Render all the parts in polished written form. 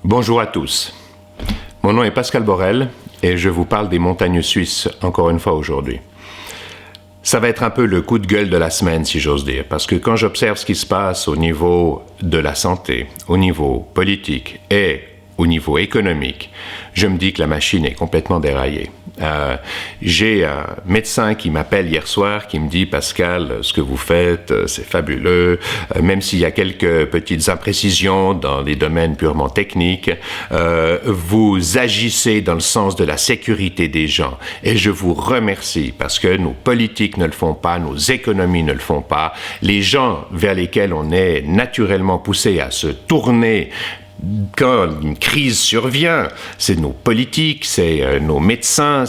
Bonjour à tous. Mon nom est Pascal Borel et je vous parle des montagnes suisses encore une fois aujourd'hui. Ça va être un peu le coup de gueule de la semaine, si j'ose dire, parce que quand j'observe ce qui se passe au niveau de la santé, au niveau politique et au niveau économique, je me dis que la machine est complètement déraillée. J'ai un médecin qui m'appelle hier soir, qui me dit « Pascal, ce que vous faites, c'est fabuleux, même s'il y a quelques petites imprécisions dans les domaines purement techniques, vous agissez dans le sens de la sécurité des gens. Et je vous remercie parce que nos politiques ne le font pas, nos économies ne le font pas. Les gens vers lesquels on est naturellement poussé à se tourner quand une crise survient, c'est nos politiques, c'est nos médecins,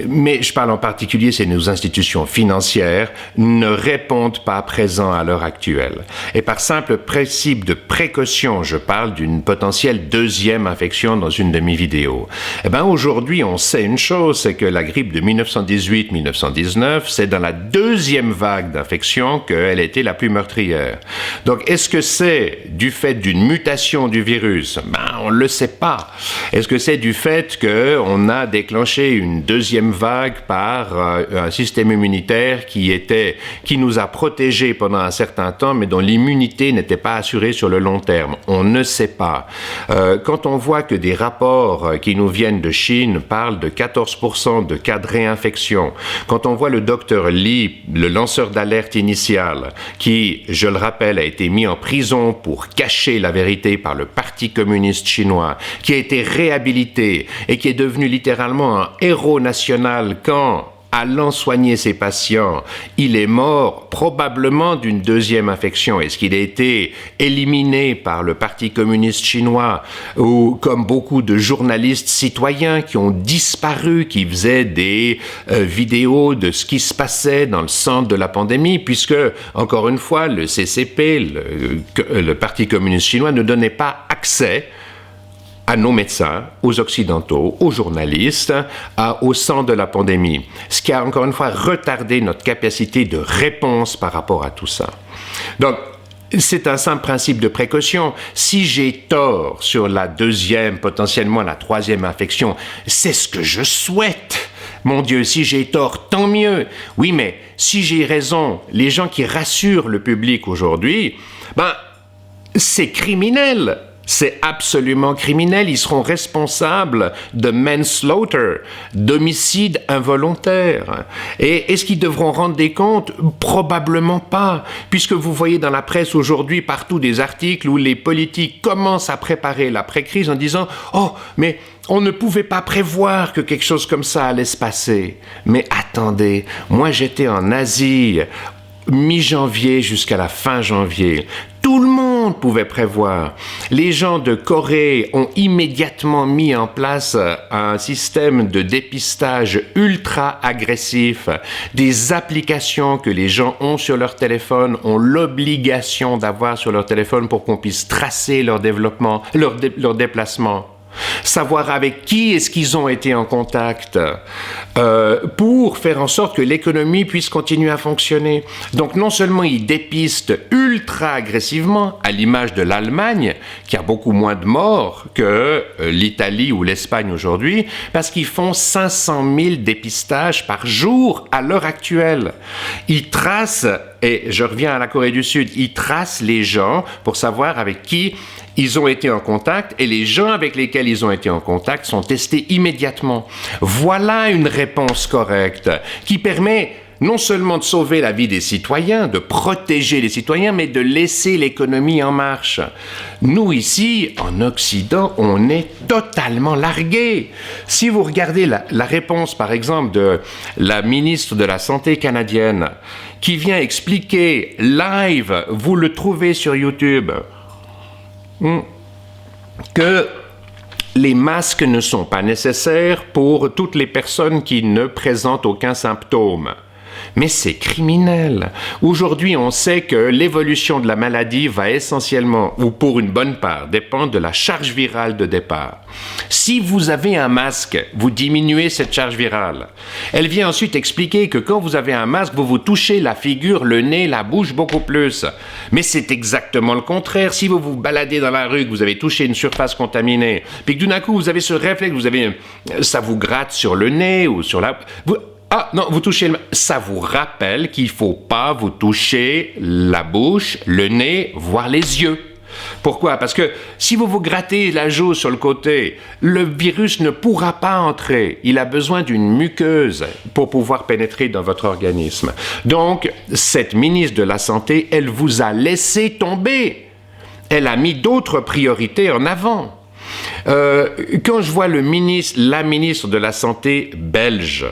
mais je parle en particulier, c'est nos institutions financières, ne répondent pas présents à l'heure actuelle. Et par simple principe de précaution, je parle d'une potentielle deuxième infection dans une de mes vidéos. Eh bien, aujourd'hui, on sait une chose, c'est que la grippe de 1918-1919, c'est dans la deuxième vague d'infection qu'elle était la plus meurtrière. Donc, est-ce que c'est du fait d'une mutation du virus? On ne le sait pas. Est-ce que c'est du fait qu'on a déclenché une deuxième vague par un système immunitaire qui nous a protégés pendant un certain temps, mais dont l'immunité n'était pas assurée sur le long terme? On ne sait pas. Quand on voit que des rapports qui nous viennent de Chine parlent de 14% de cas de réinfection, quand on voit le docteur Li, le lanceur d'alerte initial, qui, je le rappelle, a été mis en prison pour cacher la vérité par le Parti communiste chinois, qui a été réhabilité et qui est devenu littéralement un héros national quand, allant soigner ses patients, il est mort probablement d'une deuxième infection. Est-ce qu'il a été éliminé par le Parti communiste chinois ou comme beaucoup de journalistes citoyens qui ont disparu, qui faisaient des vidéos de ce qui se passait dans le centre de la pandémie, puisque, encore une fois, le CCP, le Parti communiste chinois, ne donnait pas accès à nos médecins, aux occidentaux, aux journalistes, au centre de la pandémie. Ce qui a encore une fois retardé notre capacité de réponse par rapport à tout ça. Donc, c'est un simple principe de précaution. Si j'ai tort sur la deuxième, potentiellement la troisième infection, c'est ce que je souhaite. Mon Dieu, si j'ai tort, tant mieux. Oui, mais si j'ai raison, les gens qui rassurent le public aujourd'hui, c'est criminel. C'est absolument criminel. Ils seront responsables de manslaughter, d'homicide involontaire. Et est-ce qu'ils devront rendre des comptes? Probablement pas, puisque vous voyez dans la presse aujourd'hui partout des articles où les politiques commencent à préparer l'après-crise en disant « Oh, mais on ne pouvait pas prévoir que quelque chose comme ça allait se passer. » Mais attendez, moi j'étais en Asie, mi-janvier jusqu'à la fin janvier. Tout le monde pouvait prévoir. Les gens de Corée ont immédiatement mis en place un système de dépistage ultra agressif. Des applications que les gens ont sur leur téléphone, ont l'obligation d'avoir sur leur téléphone pour qu'on puisse tracer leur développement, leur déplacement. Savoir avec qui est-ce qu'ils ont été en contact pour faire en sorte que l'économie puisse continuer à fonctionner. Donc non seulement ils dépistent ultra agressivement, à l'image de l'Allemagne, qui a beaucoup moins de morts que l'Italie ou l'Espagne aujourd'hui, parce qu'ils font 500 000 dépistages par jour à l'heure actuelle. Ils tracent, et je reviens à la Corée du Sud, ils tracent les gens pour savoir avec qui ils ont été en contact, et les gens avec lesquels ils ont été en contact sont testés immédiatement. Voilà une réponse correcte qui permet non seulement de sauver la vie des citoyens, de protéger les citoyens, mais de laisser l'économie en marche. Nous, ici, en Occident, on est totalement largués. Si vous regardez la réponse, par exemple, de la ministre de la Santé canadienne, qui vient expliquer live, vous le trouvez sur YouTube, que les masques ne sont pas nécessaires pour toutes les personnes qui ne présentent aucun symptôme. Mais c'est criminel. Aujourd'hui, on sait que l'évolution de la maladie va essentiellement, ou pour une bonne part, dépendre de la charge virale de départ. Si vous avez un masque, vous diminuez cette charge virale. Elle vient ensuite expliquer que quand vous avez un masque, vous vous touchez la figure, le nez, la bouche beaucoup plus. Mais c'est exactement le contraire. Si vous vous baladez dans la rue, que vous avez touché une surface contaminée, puis que d'un coup vous avez ce réflexe, ça vous gratte sur le nez ou sur la... vous touchez ça vous rappelle qu'il ne faut pas vous toucher la bouche, le nez, voire les yeux. Pourquoi? Parce que si vous vous grattez la joue sur le côté, le virus ne pourra pas entrer. Il a besoin d'une muqueuse pour pouvoir pénétrer dans votre organisme. Donc, cette ministre de la Santé, elle vous a laissé tomber. Elle a mis d'autres priorités en avant. Quand je vois la ministre de la Santé belge,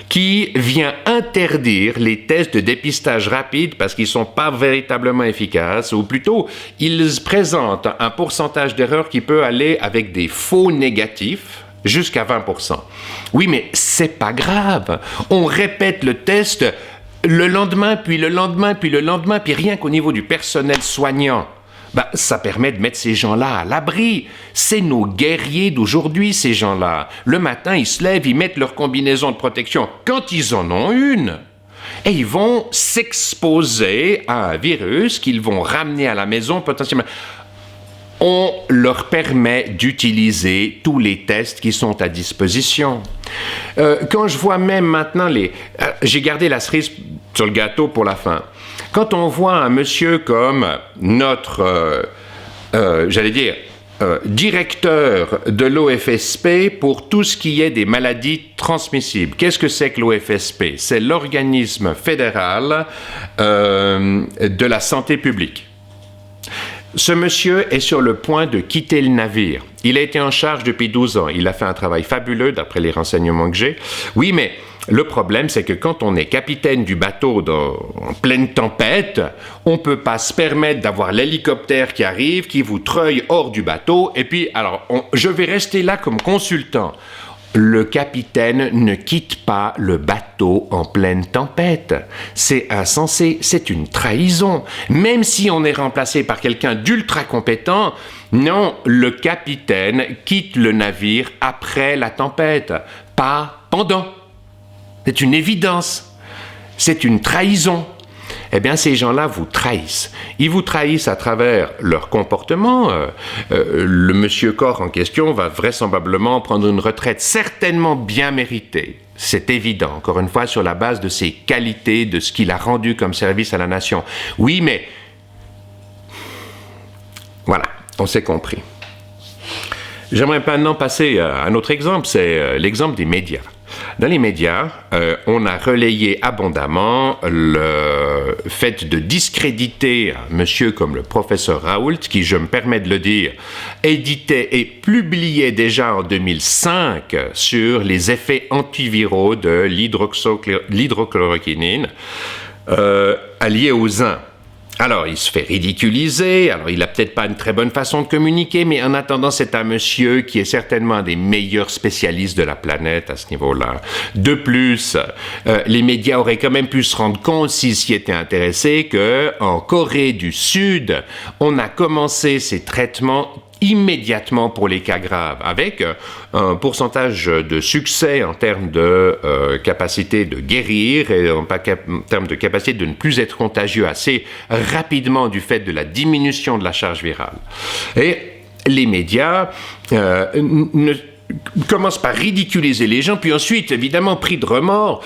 qui vient interdire les tests de dépistage rapide parce qu'ils ne sont pas véritablement efficaces, ou plutôt, ils présentent un pourcentage d'erreur qui peut aller avec des faux négatifs jusqu'à 20%. Oui, mais c'est pas grave. On répète le test le lendemain, puis le lendemain, puis le lendemain, puis rien qu'au niveau du personnel soignant. Ça permet de mettre ces gens-là à l'abri. C'est nos guerriers d'aujourd'hui, ces gens-là. Le matin, ils se lèvent, ils mettent leur combinaison de protection quand ils en ont une. Et ils vont s'exposer à un virus qu'ils vont ramener à la maison potentiellement. On leur permet d'utiliser tous les tests qui sont à disposition. Quand je vois même maintenant j'ai gardé la cerise sur le gâteau pour la fin. Quand on voit un monsieur comme notre, directeur de l'OFSP pour tout ce qui est des maladies transmissibles. Qu'est-ce que c'est que l'OFSP? C'est l'organisme fédéral de la santé publique. Ce monsieur est sur le point de quitter le navire. Il a été en charge depuis 12 ans. Il a fait un travail fabuleux d'après les renseignements que j'ai. Oui, mais le problème, c'est que quand on est capitaine du bateau en pleine tempête, on ne peut pas se permettre d'avoir l'hélicoptère qui arrive, qui vous treuille hors du bateau. Et puis, je vais rester là comme consultant. Le capitaine ne quitte pas le bateau en pleine tempête. C'est insensé, c'est une trahison. Même si on est remplacé par quelqu'un d'ultra compétent, non, le capitaine quitte le navire après la tempête, pas pendant. C'est une évidence. C'est une trahison. Eh bien, ces gens-là vous trahissent. Ils vous trahissent à travers leur comportement. Le monsieur Corr en question va vraisemblablement prendre une retraite certainement bien méritée. C'est évident, encore une fois, sur la base de ses qualités, de ce qu'il a rendu comme service à la nation. Oui, mais... Voilà, on s'est compris. J'aimerais maintenant passer à un autre exemple, c'est l'exemple des médias. Dans les médias, on a relayé abondamment le fait de discréditer un monsieur comme le professeur Raoult, qui, je me permets de le dire, éditait et publiait déjà en 2005 sur les effets antiviraux de l'hydrochloroquine alliés au zinc. Alors, il se fait ridiculiser, alors il n'a peut-être pas une très bonne façon de communiquer, mais en attendant, c'est un monsieur qui est certainement un des meilleurs spécialistes de la planète à ce niveau-là. De plus, les médias auraient quand même pu se rendre compte, s'ils s'y étaient intéressés, qu'en Corée du Sud, on a commencé ces traitements immédiatement pour les cas graves, avec un pourcentage de succès en termes de capacité de guérir et en termes de capacité de ne plus être contagieux assez rapidement du fait de la diminution de la charge virale. Et les médias commencent par ridiculiser les gens, puis ensuite, évidemment, pris de remords,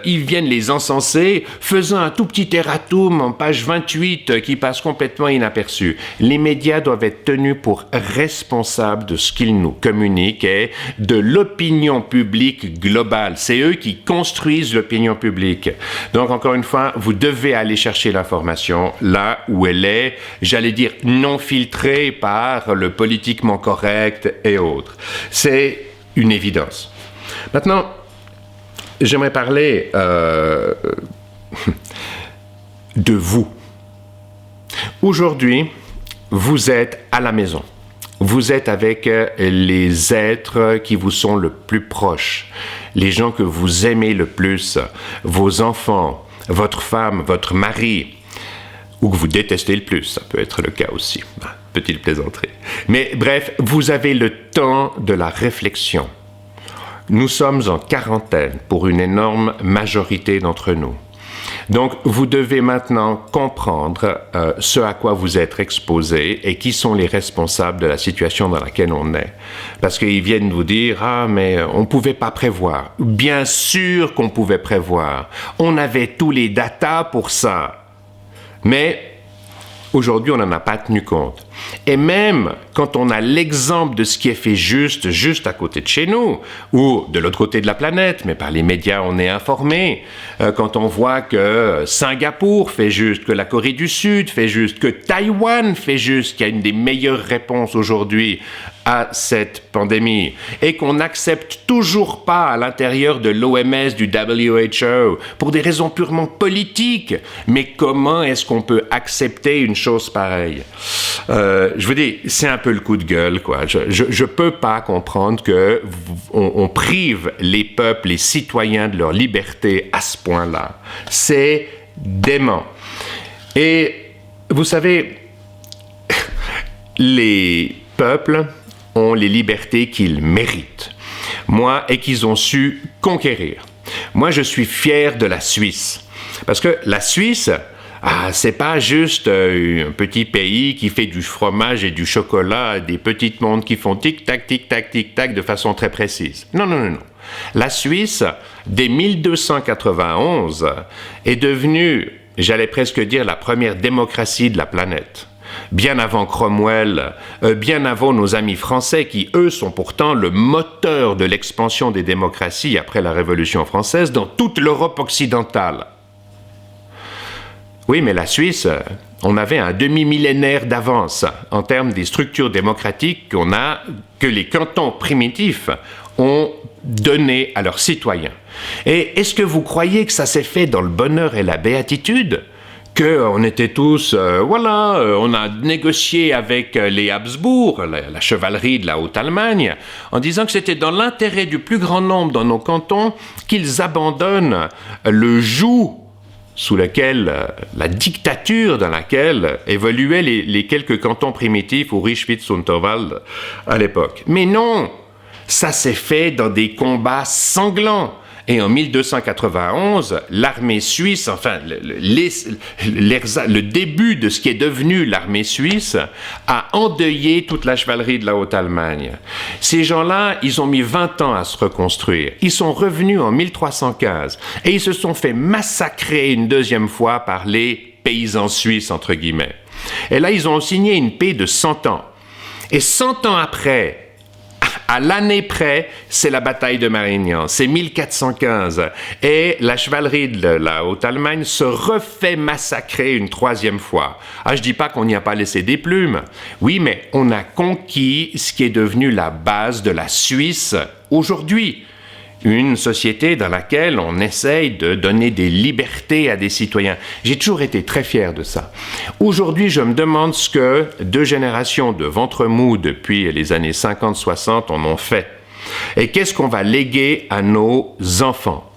ils viennent les encenser, faisant un tout petit erratum en page 28 qui passe complètement inaperçu. Les médias doivent être tenus pour responsables de ce qu'ils nous communiquent et de l'opinion publique globale. C'est eux qui construisent l'opinion publique. Donc, encore une fois, vous devez aller chercher l'information là où elle est, j'allais dire, non filtrée par le politiquement correct et autres. C'est une évidence. Maintenant, j'aimerais parler de vous. Aujourd'hui, vous êtes à la maison. Vous êtes avec les êtres qui vous sont le plus proches, les gens que vous aimez le plus, vos enfants, votre femme, votre mari, ou que vous détestez le plus, ça peut être le cas aussi. Petite plaisanterie. Mais bref, vous avez le temps de la réflexion. Nous sommes en quarantaine pour une énorme majorité d'entre nous. Donc, vous devez maintenant comprendre ce à quoi vous êtes exposé et qui sont les responsables de la situation dans laquelle on est. Parce qu'ils viennent vous dire « Ah, mais on ne pouvait pas prévoir. » Bien sûr qu'on pouvait prévoir. On avait tous les datas pour ça. Mais aujourd'hui, on n'en a pas tenu compte. Et même quand on a l'exemple de ce qui est fait juste à côté de chez nous, ou de l'autre côté de la planète, mais par les médias, on est informé. Quand on voit que Singapour fait juste, que la Corée du Sud fait juste, que Taïwan fait juste, qui a une des meilleures réponses aujourd'hui à cette pandémie, et qu'on n'accepte toujours pas à l'intérieur de l'OMS, du WHO, pour des raisons purement politiques. Mais comment est-ce qu'on peut accepter une chose pareille? Je vous dis, c'est un peu le coup de gueule, quoi. Je peux pas comprendre que on prive les peuples, les citoyens de leur liberté à ce point-là. C'est dément. Et vous savez, les peuples ont les libertés qu'ils méritent, et qu'ils ont su conquérir. Moi, je suis fier de la Suisse, parce que la Suisse, c'est pas juste un petit pays qui fait du fromage et du chocolat, des petites montres qui font tic-tac, tic-tac, tic-tac de façon très précise. Non. La Suisse, dès 1291, est devenue, j'allais presque dire, la première démocratie de la planète. Bien avant Cromwell, bien avant nos amis français qui, eux, sont pourtant le moteur de l'expansion des démocraties après la Révolution française dans toute l'Europe occidentale. Oui, mais la Suisse, on avait un demi-millénaire d'avance en termes des structures démocratiques que les cantons primitifs ont donné à leurs citoyens. Et est-ce que vous croyez que ça s'est fait dans le bonheur et la béatitude ? Qu'on était tous, on a négocié avec les Habsbourg, la chevalerie de la Haute-Allemagne, en disant que c'était dans l'intérêt du plus grand nombre dans nos cantons qu'ils abandonnent le joug sous lequel, la dictature dans laquelle évoluaient les quelques cantons primitifs ou Rieschwitz-Unterwald à l'époque. Mais non, ça s'est fait dans des combats sanglants. Et en 1291, l'armée suisse, enfin le début de ce qui est devenu l'armée suisse, a endeuillé toute la chevalerie de la Haute-Allemagne. Ces gens-là, ils ont mis 20 ans à se reconstruire. Ils sont revenus en 1315 et ils se sont fait massacrer une deuxième fois par les paysans suisses, entre guillemets. Et là, ils ont signé une paix de 100 ans. Et 100 ans après, à l'année près, c'est la bataille de Marignan, c'est 1415. Et la chevalerie de la Haute-Allemagne se refait massacrer une troisième fois. Je dis pas qu'on n'y a pas laissé des plumes. Oui, mais on a conquis ce qui est devenu la base de la Suisse aujourd'hui. Une société dans laquelle on essaye de donner des libertés à des citoyens. J'ai toujours été très fier de ça. Aujourd'hui, je me demande ce que 2 générations de ventre mou depuis les années 50-60 en ont fait. Et qu'est-ce qu'on va léguer à nos enfants?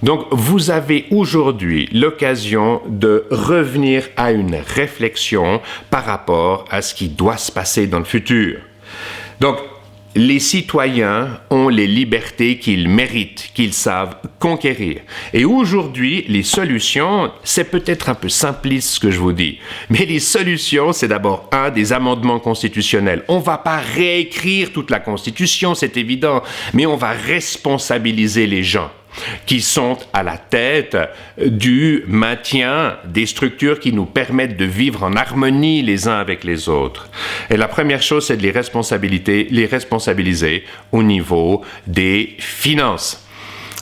Donc, vous avez aujourd'hui l'occasion de revenir à une réflexion par rapport à ce qui doit se passer dans le futur. Donc, les citoyens ont les libertés qu'ils méritent, qu'ils savent conquérir. Et aujourd'hui, les solutions, c'est peut-être un peu simpliste ce que je vous dis, mais les solutions, c'est d'abord des amendements constitutionnels. On ne va pas réécrire toute la Constitution, c'est évident, mais on va responsabiliser les gens qui sont à la tête du maintien des structures qui nous permettent de vivre en harmonie les uns avec les autres. Et la première chose, c'est de les responsabiliser au niveau des finances.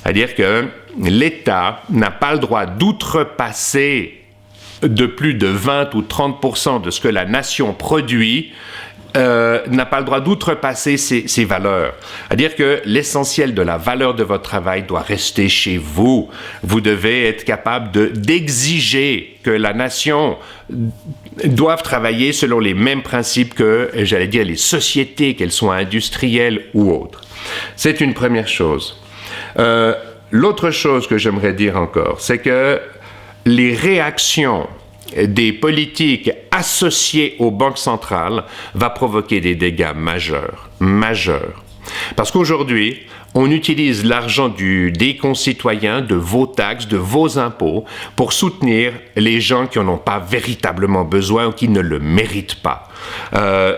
C'est-à-dire que l'État n'a pas le droit d'outrepasser de plus de 20 ou 30% de ce que la nation produit n'a pas le droit d'outrepasser ses valeurs. C'est-à-dire que l'essentiel de la valeur de votre travail doit rester chez vous. Vous devez être capable d'exiger que la nation doive travailler selon les mêmes principes que, j'allais dire, les sociétés, qu'elles soient industrielles ou autres. C'est une première chose. L'autre chose que j'aimerais dire encore, c'est que les réactions des politiques associées aux banques centrales va provoquer des dégâts majeurs. Parce qu'aujourd'hui, on utilise l'argent des concitoyens, de vos taxes, de vos impôts, pour soutenir les gens qui n'en ont pas véritablement besoin ou qui ne le méritent pas.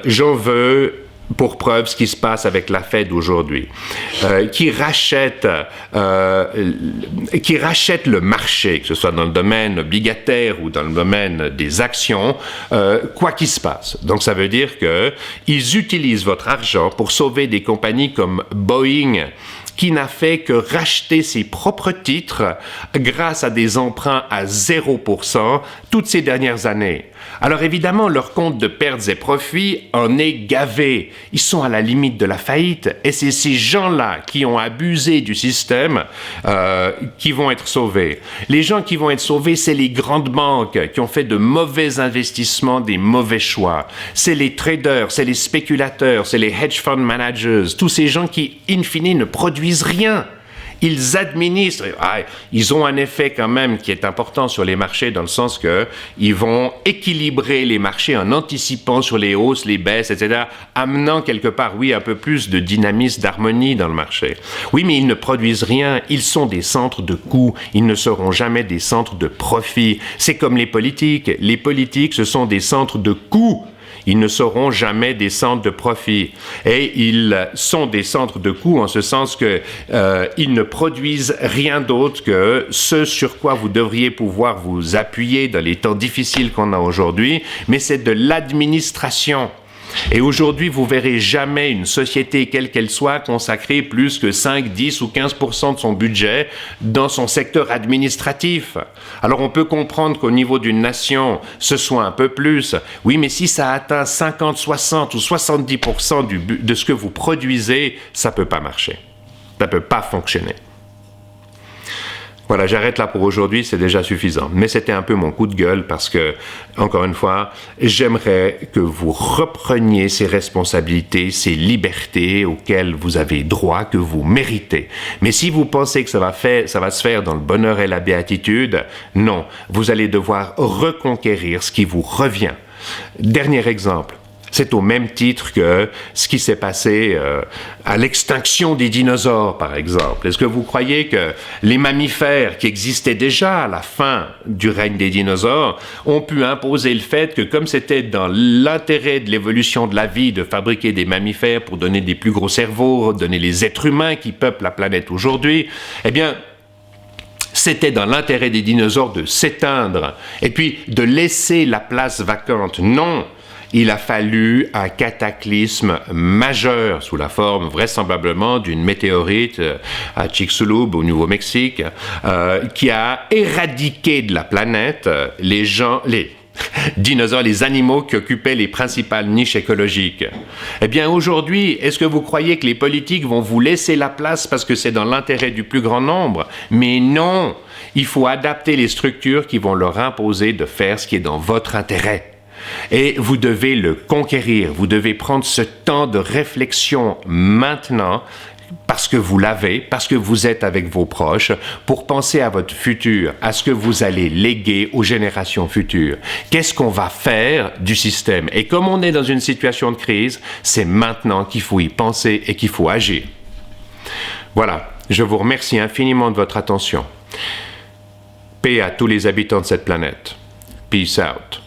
J'en veux pour preuve ce qui se passe avec la Fed aujourd'hui, qui rachète le marché, que ce soit dans le domaine obligataire ou dans le domaine des actions, quoi qu'il se passe. Donc ça veut dire qu'ils utilisent votre argent pour sauver des compagnies comme Boeing, qui n'a fait que racheter ses propres titres grâce à des emprunts à 0% toutes ces dernières années. Alors évidemment, leur compte de pertes et profits en est gavé. Ils sont à la limite de la faillite. Et c'est ces gens-là qui ont abusé du système qui vont être sauvés. Les gens qui vont être sauvés, c'est les grandes banques qui ont fait de mauvais investissements, des mauvais choix. C'est les traders, c'est les spéculateurs, c'est les hedge fund managers, tous ces gens qui, in fine, ne produisent rien. Ils administrent, ils ont un effet quand même qui est important sur les marchés dans le sens qu'ils vont équilibrer les marchés en anticipant sur les hausses, les baisses, etc., amenant quelque part, oui, un peu plus de dynamisme, d'harmonie dans le marché. Oui, mais ils ne produisent rien, ils sont des centres de coûts, ils ne seront jamais des centres de profit. C'est comme les politiques, ce sont des centres de coûts. Ils ne seront jamais des centres de profit. Et ils sont des centres de coûts en ce sens qu'ils ne produisent rien d'autre que ce sur quoi vous devriez pouvoir vous appuyer dans les temps difficiles qu'on a aujourd'hui, mais c'est de l'administration. Et aujourd'hui, vous verrez jamais une société, quelle qu'elle soit, consacrer plus que 5, 10 ou 15% de son budget dans son secteur administratif. Alors on peut comprendre qu'au niveau d'une nation, ce soit un peu plus. Oui, mais si ça atteint 50, 60 ou 70% de ce que vous produisez, ça peut pas marcher. Ça peut pas fonctionner. Voilà, j'arrête là pour aujourd'hui, c'est déjà suffisant. Mais c'était un peu mon coup de gueule parce que, encore une fois, j'aimerais que vous repreniez ces responsabilités, ces libertés auxquelles vous avez droit, que vous méritez. Mais si vous pensez que ça va se faire dans le bonheur et la béatitude, non, vous allez devoir reconquérir ce qui vous revient. Dernier exemple. C'est au même titre que ce qui s'est passé à l'extinction des dinosaures, par exemple. Est-ce que vous croyez que les mammifères qui existaient déjà à la fin du règne des dinosaures ont pu imposer le fait que, comme c'était dans l'intérêt de l'évolution de la vie de fabriquer des mammifères pour donner des plus gros cerveaux, donner les êtres humains qui peuplent la planète aujourd'hui, eh bien, c'était dans l'intérêt des dinosaures de s'éteindre et puis de laisser la place vacante. Non! Il a fallu un cataclysme majeur sous la forme vraisemblablement d'une météorite à Chicxulub au Nouveau-Mexique qui a éradiqué de la planète les dinosaures, les animaux qui occupaient les principales niches écologiques. Eh bien aujourd'hui, est-ce que vous croyez que les politiques vont vous laisser la place parce que c'est dans l'intérêt du plus grand nombre? Mais non! Il faut adapter les structures qui vont leur imposer de faire ce qui est dans votre intérêt. Et vous devez le conquérir, vous devez prendre ce temps de réflexion maintenant, parce que vous l'avez, parce que vous êtes avec vos proches, pour penser à votre futur, à ce que vous allez léguer aux générations futures. Qu'est-ce qu'on va faire du système? Et comme on est dans une situation de crise, c'est maintenant qu'il faut y penser et qu'il faut agir. Voilà, je vous remercie infiniment de votre attention. Paix à tous les habitants de cette planète. Peace out.